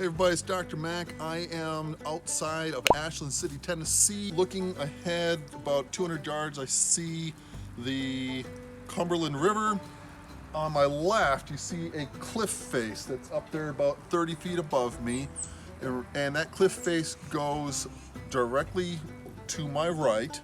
Hey everybody, it's Dr. Mac. I am outside of Ashland City, Tennessee. Looking ahead about 200 yards, I see the Cumberland River. On my left, you see a cliff face that's up there about 30 feet above me. And that cliff face goes directly to my right.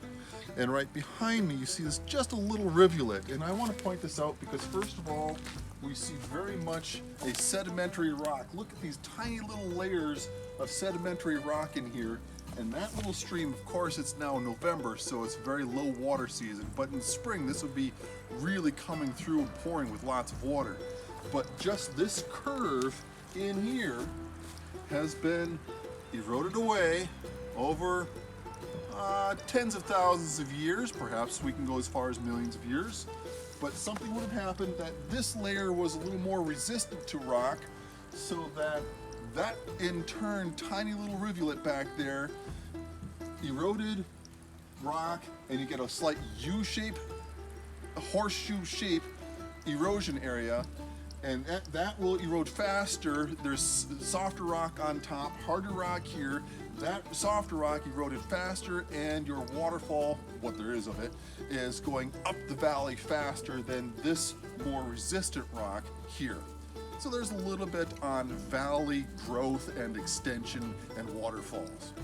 And right behind me, you see this just a little rivulet. And I want to point this out because first of all, we see very much a sedimentary rock. Look at these tiny little layers of sedimentary rock in here. And that little stream, of course, it's now November, so it's very low water season. But in spring, this would be really coming through and pouring with lots of water. But just this curve in here has been eroded away over tens of thousands of years. Perhaps we can go as far as millions of years. But something would have happened that this layer was a little more resistant to rock, so that in turn, tiny little rivulet back there eroded rock, and you get a slight U-shape, horseshoe shape erosion area, and that will erode faster. There's softer rock on top, harder rock here. That softer rock eroded faster, and your waterfall, what there is of it, is going up the valley faster than this more resistant rock here. So there's a little bit on valley growth and extension and waterfalls.